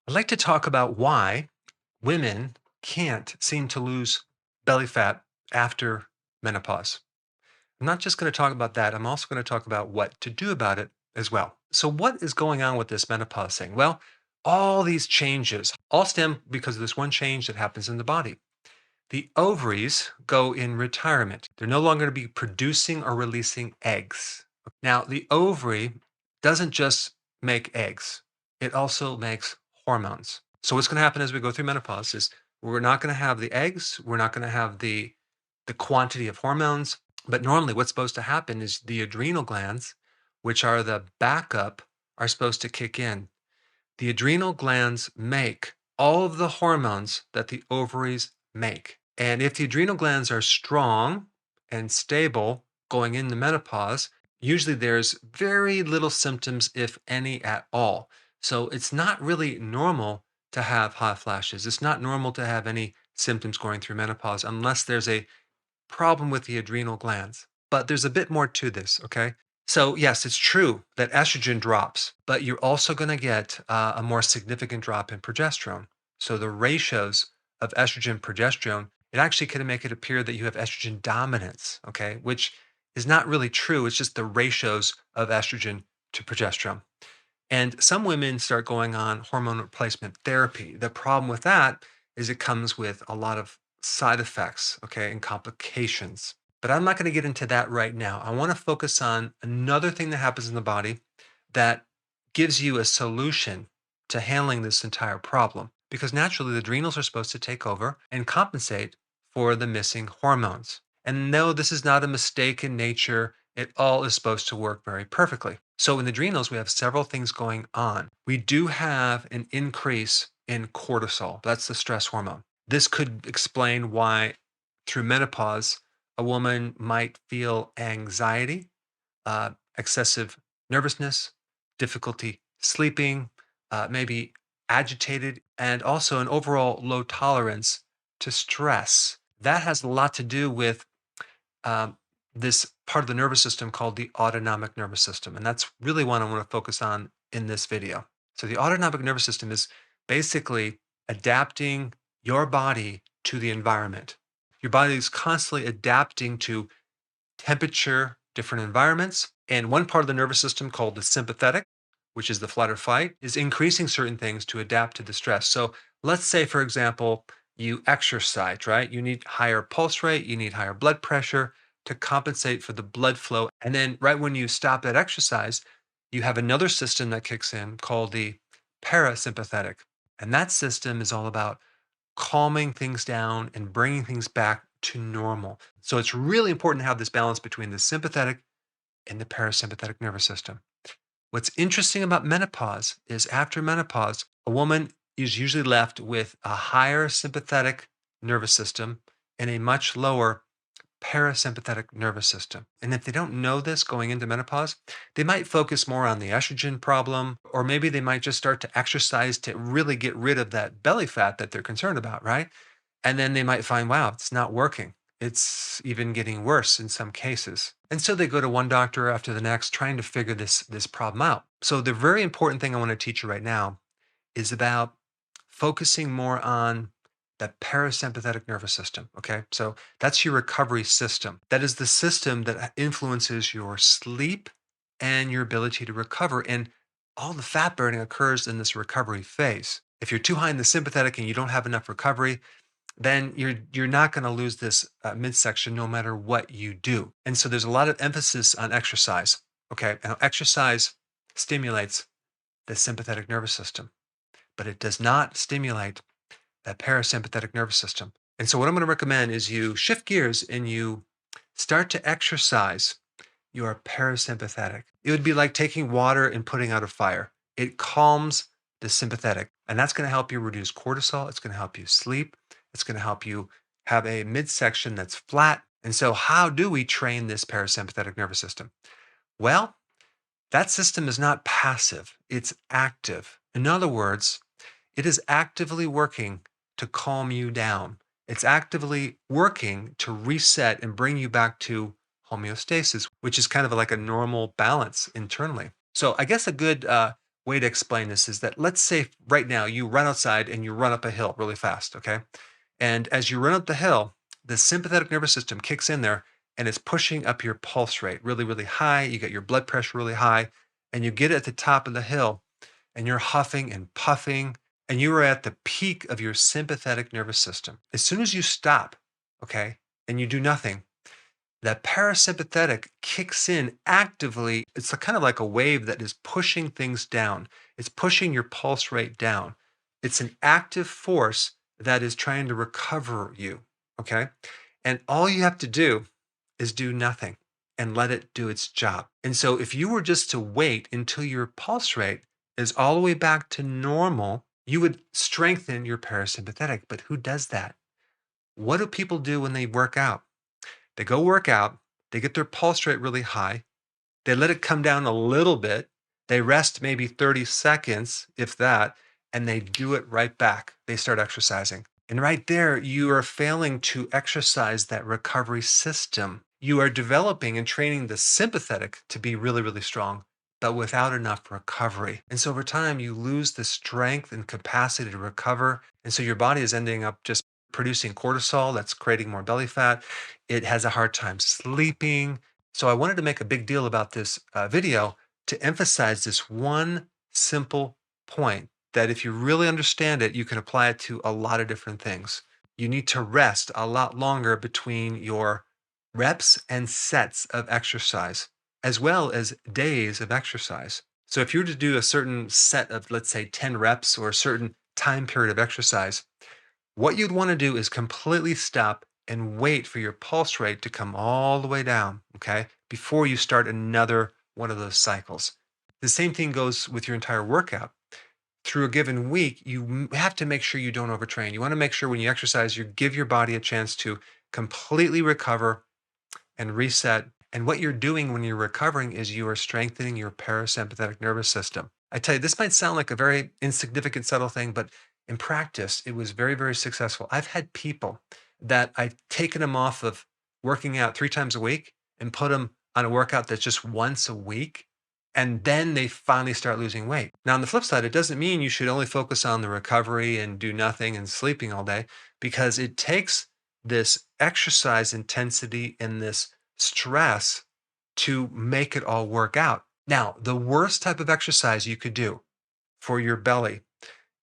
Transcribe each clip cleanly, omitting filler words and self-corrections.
I'd like to talk about why women can't seem to lose belly fat after menopause. I'm not just going to talk about that, I'm also going to talk about what to do about it as well. So, what is going on with this menopause thing? Well, all these changes all stem because of this one change that happens in the body. The ovaries go in retirement. They're no longer going to be producing or releasing eggs. Now, the ovary doesn't just make eggs, it also makes hormones. So, what's going to happen as we go through menopause is we're not going to have the eggs, we're not going to have the quantity of hormones. But normally, what's supposed to happen is the adrenal glands, which are the backup, are supposed to kick in. The adrenal glands make all of the hormones that the ovaries make. And if the adrenal glands are strong and stable going into menopause, usually there's very little symptoms, if any at all. So it's not really normal to have hot flashes. It's not normal to have any symptoms going through menopause unless there's a problem with the adrenal glands. But there's a bit more to this, okay? So, yes, it's true that estrogen drops, but you're also going to get a more significant drop in progesterone. So, the ratios of estrogen progesterone, it actually can make it appear that you have estrogen dominance, okay? Which is not really true. It's just the ratios of estrogen to progesterone. And some women start going on hormone replacement therapy. The problem with that is it comes with a lot of side effects, okay, and complications. But I'm not going to get into that right now. I want to focus on another thing that happens in the body that gives you a solution to handling this entire problem. Because naturally, the adrenals are supposed to take over and compensate for the missing hormones. And no, this is not a mistake in nature. It all is supposed to work very perfectly. So in the adrenals, we have several things going on. We do have an increase in cortisol. That's the stress hormone. This could explain why through menopause, a woman might feel anxiety, excessive nervousness, difficulty sleeping, maybe agitated, and also an overall low tolerance to stress. That has a lot to do with um, this part of the nervous system called the autonomic nervous system. And that's really what I want to focus on in this video. So, the autonomic nervous system is basically adapting your body to the environment. Your body is constantly adapting to temperature, different environments. And one part of the nervous system called the sympathetic, which is the flight or fight, is increasing certain things to adapt to the stress. So let's say, for example, you exercise, right? You need higher pulse rate, you need higher blood pressure to compensate for the blood flow. And then right when you stop that exercise, you have another system that kicks in called the parasympathetic. And that system is all about calming things down and bringing things back to normal. So it's really important to have this balance between the sympathetic and the parasympathetic nervous system. What's interesting about menopause is after menopause, a woman is usually left with a higher sympathetic nervous system and a much lower parasympathetic nervous system. And if they don't know this going into menopause, they might focus more on the estrogen problem, or maybe they might just start to exercise to really get rid of that belly fat that they're concerned about, right? And then they might find, wow, it's not working. It's even getting worse in some cases. And so they go to one doctor after the next trying to figure this problem out. So the very important thing I want to teach you right now is about focusing more on the parasympathetic nervous system. Okay. So that's your recovery system. That is the system that influences your sleep and your ability to recover. And all the fat burning occurs in this recovery phase. If you're too high in the sympathetic and you don't have enough recovery, then you're not going to lose this midsection no matter what you do. And so there's a lot of emphasis on exercise. Okay. Now, exercise stimulates the sympathetic nervous system, but it does not stimulate that parasympathetic nervous system. And so, what I'm going to recommend is you shift gears and you start to exercise your parasympathetic. It would be like taking water and putting out a fire. It calms the sympathetic, and that's going to help you reduce cortisol. It's going to help you sleep. It's going to help you have a midsection that's flat. And so, how do we train this parasympathetic nervous system? Well, that system is not passive, it's active. In other words, it is actively working to calm you down. It's actively working to reset and bring you back to homeostasis, which is kind of like a normal balance internally. So, I guess a good way to explain this is that let's say right now you run outside and you run up a hill really fast, okay? And as you run up the hill, the sympathetic nervous system kicks in there and it's pushing up your pulse rate really, really high. You get your blood pressure really high, and you get at the top of the hill and you're huffing and puffing, and you are at the peak of your sympathetic nervous system. As soon as you stop, okay, and you do nothing, that parasympathetic kicks in actively. It's kind of like a wave that is pushing things down. It's pushing your pulse rate down. It's an active force that is trying to recover you. Okay. And all you have to do is do nothing and let it do its job. And so if you were just to wait until your pulse rate is all the way back to normal, you would strengthen your parasympathetic. But who does that? What do people do when they work out? They go work out, they get their pulse rate really high, they let it come down a little bit, they rest maybe 30 seconds, if that, and they do it right back. They start exercising. And right there, you are failing to exercise that recovery system. You are developing and training the sympathetic to be really, really strong, but without enough recovery. And so over time, you lose the strength and capacity to recover. And so your body is ending up just producing cortisol that's creating more belly fat. It has a hard time sleeping. So I wanted to make a big deal about this video to emphasize this one simple point that if you really understand it, you can apply it to a lot of different things. You need to rest a lot longer between your reps and sets of exercise, as well as days of exercise. So if you were to do a certain set of, let's say, 10 reps or a certain time period of exercise, what you'd want to do is completely stop and wait for your pulse rate to come all the way down, okay, before you start another one of those cycles. The same thing goes with your entire workout. Through a given week, you have to make sure you don't overtrain. You want to make sure when you exercise, you give your body a chance to completely recover and reset. And what you're doing when you're recovering is you are strengthening your parasympathetic nervous system. I tell you, this might sound like a very insignificant, subtle thing, but in practice, it was very, very successful. I've had people that I've taken them off of working out 3 times a week and put them on a workout that's just once a week. And then they finally start losing weight. Now, on the flip side, it doesn't mean you should only focus on the recovery and do nothing and sleeping all day, because it takes this exercise intensity and this stress to make it all work out. Now, the worst type of exercise you could do for your belly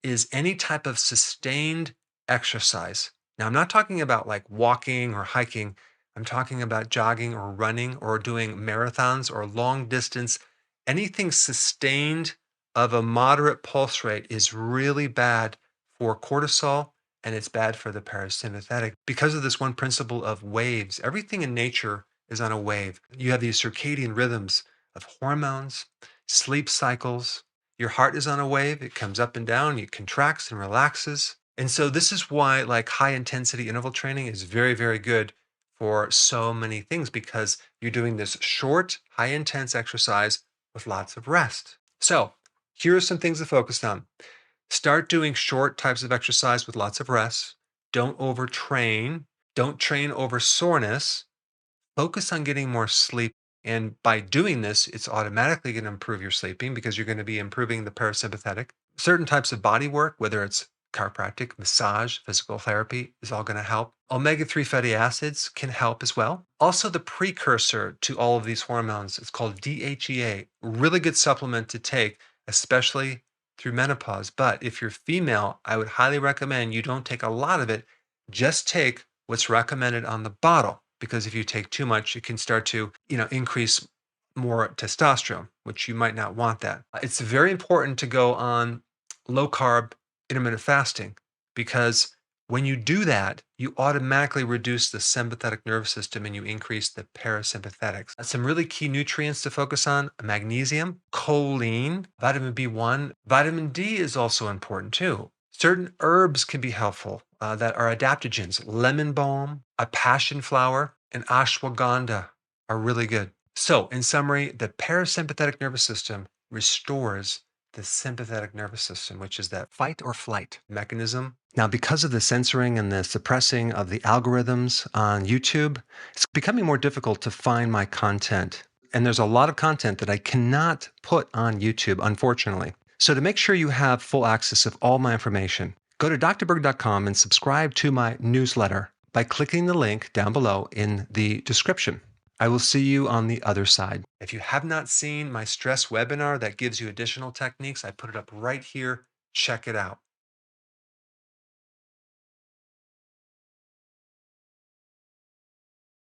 is any type of sustained exercise. Now, I'm not talking about like walking or hiking. I'm talking about jogging or running or doing marathons or long distance. Anything sustained of a moderate pulse rate is really bad for cortisol, and it's bad for the parasympathetic because of this one principle of waves. Everything in nature is on a wave. You have these circadian rhythms of hormones, sleep cycles. Your heart is on a wave. It comes up and down, it contracts and relaxes. And so this is why like high intensity interval training is very, very good for so many things, because you're doing this short, high intense exercise with lots of rest. So here are some things to focus on. Start doing short types of exercise with lots of rest. Don't overtrain. Don't train over soreness. Focus on getting more sleep. And by doing this, it's automatically going to improve your sleeping because you're going to be improving the parasympathetic. Certain types of body work, whether it's chiropractic, massage, physical therapy, is all going to help. Omega-3 fatty acids can help as well. Also, the precursor to all of these hormones, it's called DHEA, really good supplement to take, especially through menopause. But if you're female, I would highly recommend you don't take a lot of it. Just take what's recommended on the bottle, because if you take too much, it can start to, increase more testosterone, which you might not want that. It's very important to go on low carb intermittent fasting, because when you do that, you automatically reduce the sympathetic nervous system and you increase the parasympathetics. Some really key nutrients to focus on: magnesium, choline, vitamin B1. Vitamin D is also important too. Certain herbs can be helpful that are adaptogens. Lemon balm, a passion flower, and ashwagandha are really good. So, in summary, the parasympathetic nervous system restores the sympathetic nervous system, which is that fight or flight mechanism. Now, because of the censoring and the suppressing of the algorithms on YouTube, it's becoming more difficult to find my content. And there's a lot of content that I cannot put on YouTube, unfortunately. So, to make sure you have full access of all my information, go to drberg.com and subscribe to my newsletter by clicking the link down below in the description. I will see you on the other side. If you have not seen my stress webinar that gives you additional techniques, I put it up right here. Check it out.